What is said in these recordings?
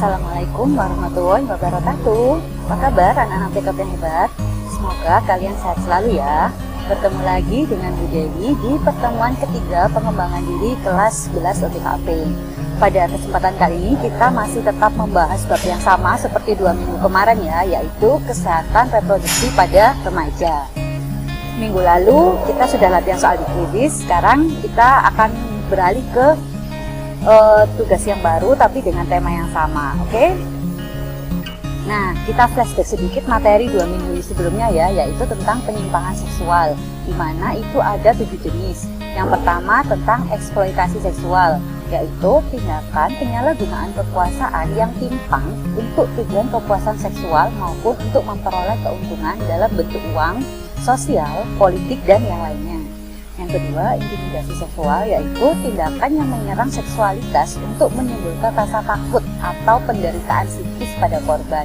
Assalamualaikum warahmatullahi wabarakatuh. Apa kabar anak-anak TKP yang hebat? Semoga kalian sehat selalu ya. Bertemu lagi dengan Bu Dewi di pertemuan ketiga pengembangan diri kelas 11 OTKP. Pada kesempatan kali ini kita masih tetap membahas bab yang sama seperti 2 minggu kemarin ya, yaitu kesehatan reproduksi pada remaja. Minggu lalu kita sudah latihan soal dikritis, sekarang kita akan beralih ke tugas yang baru tapi dengan tema yang sama, oke? Nah, kita flashback sedikit materi 2 minggu sebelumnya ya, yaitu tentang penyimpangan seksual, di mana itu ada 7 jenis. Yang pertama tentang eksploitasi seksual, yaitu tindakan penyalahgunaan kekuasaan yang timpang untuk tujuan kepuasan seksual maupun untuk memperoleh keuntungan dalam bentuk uang, sosial, politik, dan yang lainnya. Yang kedua, intimidasi seksual, yaitu tindakan yang menyerang seksualitas untuk menimbulkan rasa takut atau penderitaan psikis pada korban.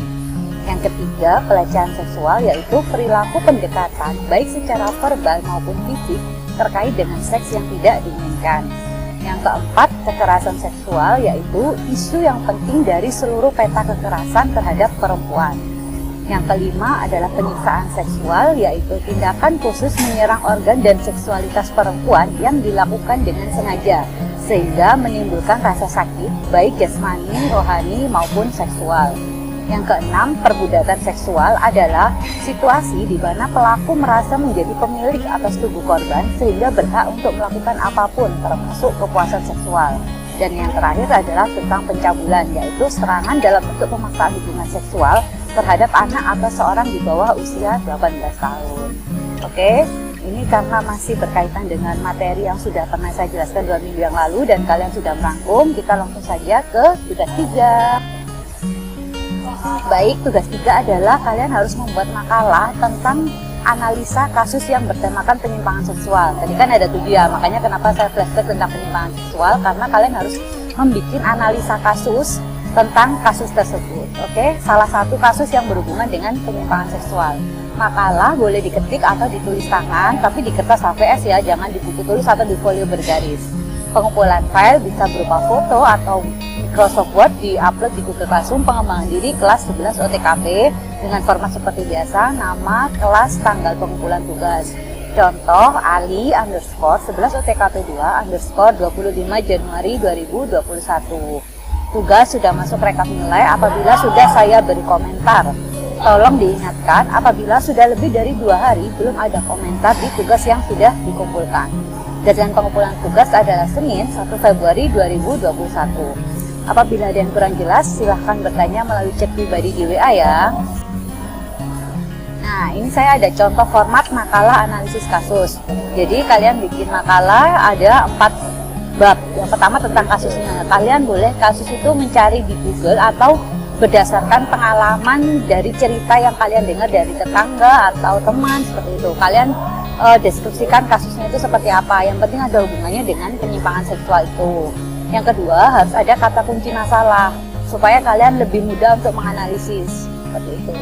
Yang ketiga, pelecehan seksual, yaitu perilaku pendekatan baik secara verbal maupun fisik terkait dengan seks yang tidak diinginkan. Yang keempat, kekerasan seksual, yaitu isu yang penting dari seluruh peta kekerasan terhadap perempuan. Yang kelima adalah penyiksaan seksual, yaitu tindakan khusus menyerang organ dan seksualitas perempuan yang dilakukan dengan sengaja, sehingga menimbulkan rasa sakit, baik jasmani, rohani, maupun seksual. Yang keenam, perbudakan seksual adalah situasi di mana pelaku merasa menjadi pemilik atas tubuh korban, sehingga berhak untuk melakukan apapun, termasuk kepuasan seksual. Dan yang terakhir adalah tentang pencabulan, yaitu serangan dalam bentuk pemaksaan hubungan seksual terhadap anak atau seorang di bawah usia 18 tahun. Oke, ini karena masih berkaitan dengan materi yang sudah pernah saya jelaskan 2 minggu yang lalu dan kalian sudah merangkum, kita langsung saja ke tugas 3. Baik, tugas 3 adalah kalian harus membuat makalah tentang analisa kasus yang bertemakan penyimpangan seksual. Tadi kan ada 7 ya, makanya kenapa saya flashback tentang penyimpangan seksual, karena kalian harus membuat analisa kasus tentang kasus tersebut. Oke, salah satu kasus yang berhubungan dengan penyimpangan seksual. Makalah boleh diketik atau ditulis tangan, tapi di kertas HVS ya, jangan di buku tulis atau di folio bergaris. Pengumpulan file bisa berupa foto atau Microsoft Word, di-upload di Google Classroom pengembangan diri kelas 11 OTKP dengan format seperti biasa, nama, kelas, tanggal pengumpulan tugas. Contoh, Ali _11 OTKP 2 _25 Januari 2021. Tugas sudah masuk rekap nilai apabila sudah saya beri komentar. Tolong diingatkan apabila sudah lebih dari 2 hari belum ada komentar di tugas yang sudah dikumpulkan. Deadline pengumpulan tugas adalah Senin 1 Februari 2021. Apabila ada yang kurang jelas, silahkan bertanya melalui chat pribadi di WA ya. Nah, ini saya ada contoh format makalah analisis kasus. Jadi kalian bikin makalah ada 4 bab. Yang pertama tentang kasusnya. Kalian boleh kasus itu mencari di Google atau berdasarkan pengalaman dari cerita yang kalian dengar dari tetangga atau teman, seperti itu. Kalian deskripsikan kasusnya itu seperti apa. Yang penting ada hubungannya dengan penyimpangan seksual itu. Yang kedua, harus ada kata kunci masalah supaya kalian lebih mudah untuk menganalisis, seperti itu.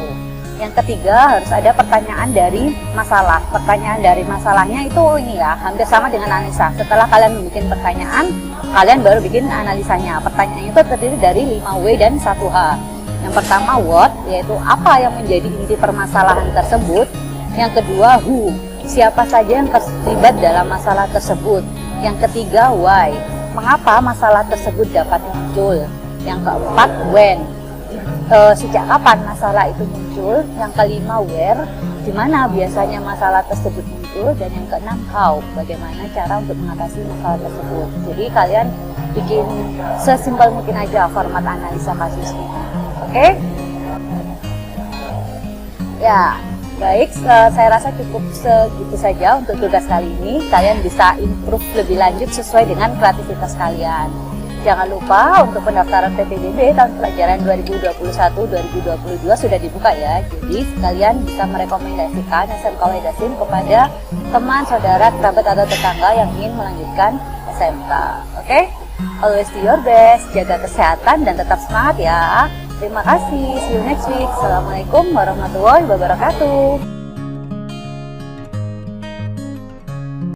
Yang ketiga, harus ada pertanyaan dari masalah. Pertanyaan dari masalahnya itu ini ya, hampir sama dengan analisa. Setelah kalian bikin pertanyaan, kalian baru bikin analisanya. Pertanyaannya itu terdiri dari 5W dan 1H. Yang pertama, what, yaitu apa yang menjadi inti permasalahan tersebut. Yang kedua, who, siapa saja yang terlibat dalam masalah tersebut. Yang ketiga, why, mengapa masalah tersebut dapat muncul. Yang keempat, when, sejak kapan masalah itu muncul. Yang kelima, where, di mana biasanya masalah tersebut muncul. Dan yang keenam, how, bagaimana cara untuk mengatasi masalah tersebut. Jadi kalian bikin sesimpel mungkin aja format analisa kasusnya. Oke? Ya, baik, saya rasa cukup segitu saja untuk tugas kali ini. Kalian bisa improve lebih lanjut sesuai dengan kreativitas kalian. Jangan lupa untuk pendaftaran PPDB tahun pelajaran 2021-2022 sudah dibuka ya. Jadi kalian bisa merekomendasikan SMK Wedasim kepada teman, saudara, kerabat, atau tetangga yang ingin melanjutkan SMK. Oke? Always do your best, jaga kesehatan dan tetap semangat ya. Terima kasih, see you next week. Assalamualaikum warahmatullahi wabarakatuh.